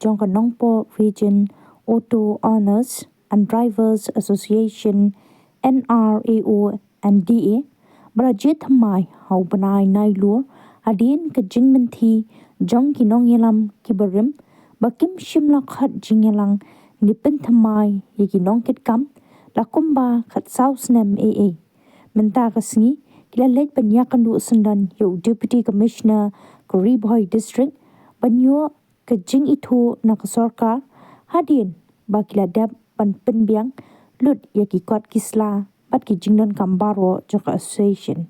jong Nongpo Region Auto Owners and Drivers Association NRAO and DA Brajit Mai hau banai nai lur adin ke jing menti jong kinong yelam kibarim bakim shimla khat jingelang nipen thamai yekinong kit kam lakumba khat south nem AA menta kasngi kila lek panya kandu sundan yo Deputy Commissioner Koribhoi District banyo ke jing itu nak sarkar hadin bakila dap pan penbiang lut yaki kot kisla bat ki jingnon kambaro joka association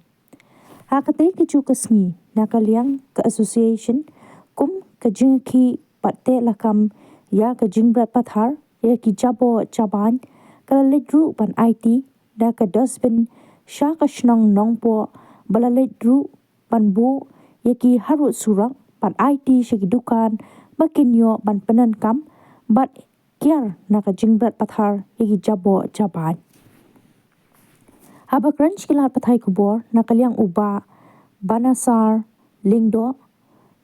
hakate ke chu kasngi nakaliang ke association kum ke jing ki patte lakam ya ke jing brat pathar ya ki jabo jaban kala ledru pan IT da ke dosbin sha ka shnong nongpo bala ledru pan bu ya ki harut surak pan IT shiki dukan bakinyo pan penan kam bat kiar naka jing brat pathar ya ki jabo jaban haba crunch kilat pathai kubor nakaliang uba Banasar Lingdo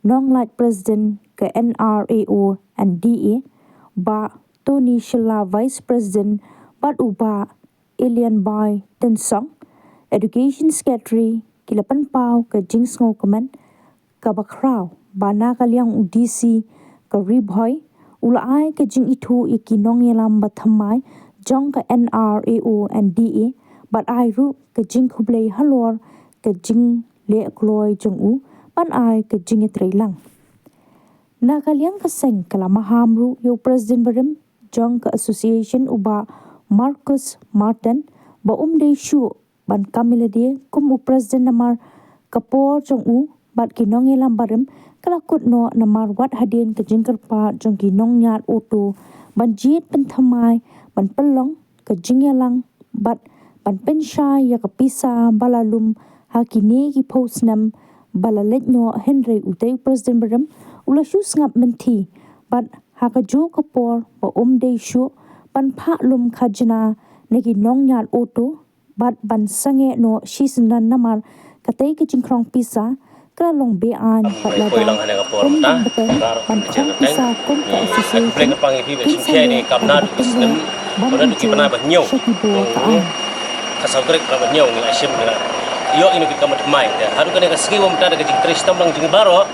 Nonglight President ke NRAO and DA ba Tony Shilla Vice President bat uba Ilian Bai Tensong Education Secretary kilapan pau ke Jingsngo Kemen kabakrau bana kaliang UDC ke Ribhoi ulai ke jing itu ikinong yelam bathamai jong ke NRAO and DA bat airu ke jing kublai halor ke jing le kloi jong u pan ai ke jing etreilang na kaliang kaseng kala mahamru yo president berim jong ke association uba Marcus Martin ba umde shu ban kamilade kum u president namar kapor jong u bat kinong yelam barim kala kutno namar wat hadin ke jing kerpa jong kinong nyat auto ban jit pen thamai ban pelong ke jing yelang bat pan pensha ya kapisa balalum hakini ki postnam balaletno Henry utay president beram ula shu ngap menti bat hakaju kapor ba umde shu pan pha lum khajna neki nong nyat auto bat ban sange no shisnan namar katay ki jingkrong pisa kala long be an bat la ban chong pisa kom ka association pisa ni kamna bisnem ora di pernah banyo kasau trek pernah banyo ngi asim dira yo ini kita mai haru kan ka ski wam tada ka jing tres tam lang jing baro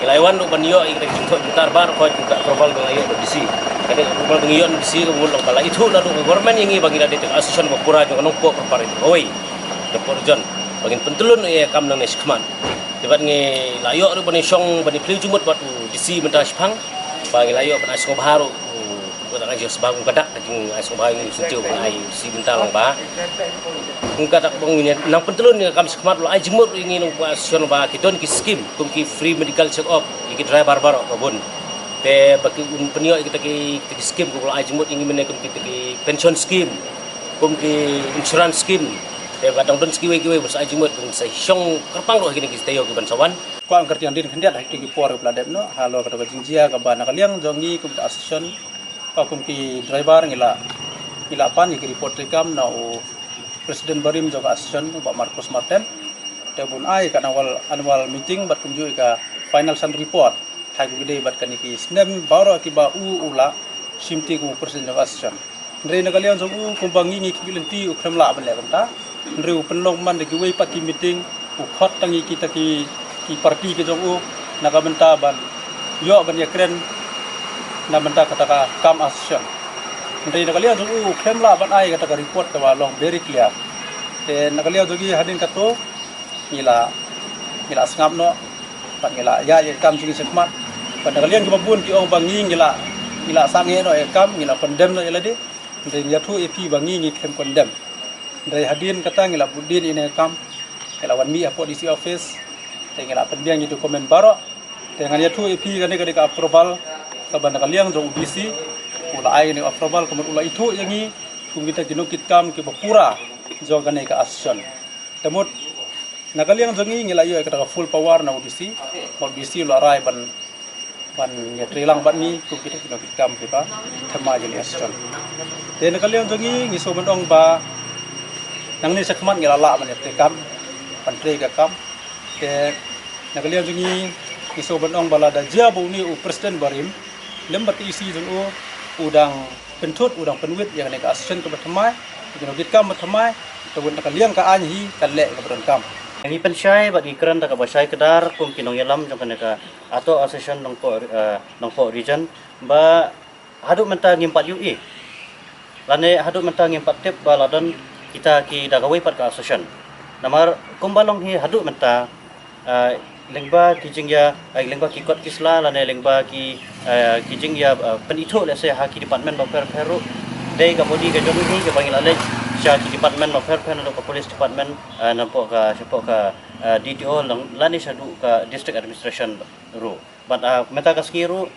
ilaiwan do banyo ik jing bentar bar ko kita profile dengan yo di si kada profile dengan yo di si ko long bala itu na do government yang bagi da de association ko pura jong nong po perpare oi de porjon bagin pentulun ye kam nang neskman debat ngi layo do bani song bani pli jumut wat di si menta spang bagi layo ban asgo baru tak aja sebab kadak jing asong bayi suci ai si bentar lang ba kadak bangnya nang pentulun kam sekhmat lo ai jemur ingin asion ba kiton ki skim kum ki free medical check up iki driver bar kebun te baki un penio kita ki skim ko ai jemur ingin menekum kita ki pension scheme kum ki insurance scheme te kadang don skiwe kiwe bos ai jemur kun sai syong kerpang lo kini ki teyo ki bansawan ko ang kertian din khendiat ki por bladem no halo kada jinjia ka bana kaliang jongi kum association pakum ki driver ngila pan ki report rekam na presiden barim joka association Pak Marcus Martin tebun ai kan annual meeting bat kunju ka final sun report thai gide bat kan ki snem baro ki ba ula simti ku presiden joka association ndre na kalian jong kumbangi ngi kilenti u kremla ban le ta ndre u penlong man de wei pak ki meeting u khot tangi kita ki parti ke jong na ka benta ban yo ban ya kren na benda kata kam association ndai nakalian jogu khemla ban ai kata report ka long very clear te nakalian jogi hadin kato ngila sngap no pat ngila ya kam jingi sekmat pat nakalian ki babun ki ong bangi ngila sange no kam ngila condemn no elade ndai nyathu ep bangi ngi khem condemn ndai hadin kata ngila budin ine kam ngila wan mi apo DC office te ngila penbiang itu komen baro te nganyathu ep kane ka approval kabana kaliang jong UDC ula ai ni approval kemun ula itu yangi kum kita jinukit kam ke bapura jong kane ka association temut nakaliang jongi ngila yo ka full power na UDC ula rai ban ya trilang ban ni kum kita jinukit kam ke ba thama jeli association te nakaliang jongi ngiso bandong ba nang ni sakmat ngila la ban te kam ban tre ka kam te nakaliang jongi ngiso bandong bala da jabu ni u president barim lembar isi jong udang pentut udang penwit yang nek asisten ke bertemai kita git kam bertemai tawun nak liang ka anhi kalek ke berkam Ini pensyai bagi keran tak basai kedar kum kinong yalam jong kaneka atau association nongpo region ba haduk menta ngimpat UI. Lane haduk menta ngimpat tip ba ladan kita ki dagawai pat ka association. Namar kum balong hi haduk menta lengba kijing ya lengba ki kot kisla lane lengba ki kijing ya penito le se ha ki department of peru dei ka bodi ka jong ni ka bangil ale sya ki department of peru no ka police department nampo ka DTO lani sadu ka district administration ru but meta ka skiru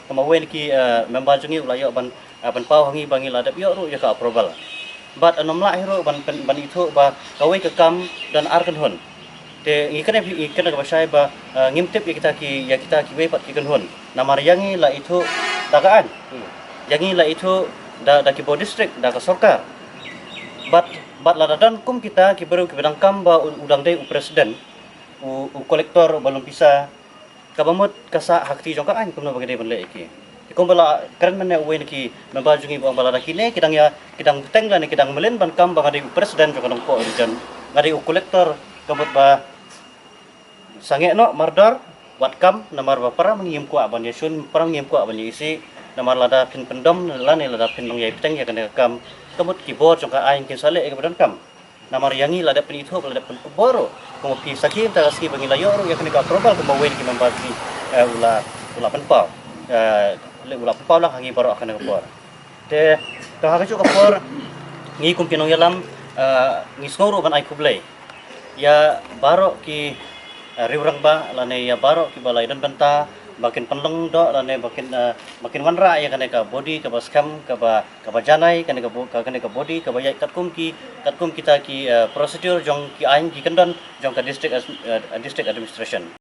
kamawen ki member jungi ulayo ban pau hangi bangil adap yo ru ya ka approval but anomla hero ban itu ba kawai ke kam dan arkan hon te ikan ka basai ba ngimtip ya kita ki we pat ki kan hon namar yangi la itu dagaan yangi la itu da ki bo district da ka sarkar but ladadan kum kita ki baru ki bedang kam ba udang dei presiden u kolektor balong pisa kabamot kasa hakti jong ka an kum na bagay ban le iki kum bala keren men we ki memba jungi bang bala kine kidang tengla ni kidang melen ban kam ba ngadi presiden jong kanong po region ngadi u kolektor kabot ba sange no mardar wat kam namar ba para mangiem ko aban yesun parang ngiem ko aban isi namar lada pin pendom lani lada pin nong yai peteng ya kan kam kamut keyboard jong ka aing kin sale ke badan kam namar yangi lada pin itu lada pin boro komo pi sakim ta ski bangila yor ya kan ka probal ko bawen ki membagi ula penpau le ula penpau lah hangi baro akan ke bor te ka ha ka bor ngi kum kinong yalam ngi snoro ban ai kublai ya baro ki riurang ba lane ya baro ki balai dan benta makin penleng do lane makin wanra ya kaneka body ka baskam ka ba janai kaneka body ka ba yai katkum kita ki procedure jong ki ain ki kendon jong ka district administration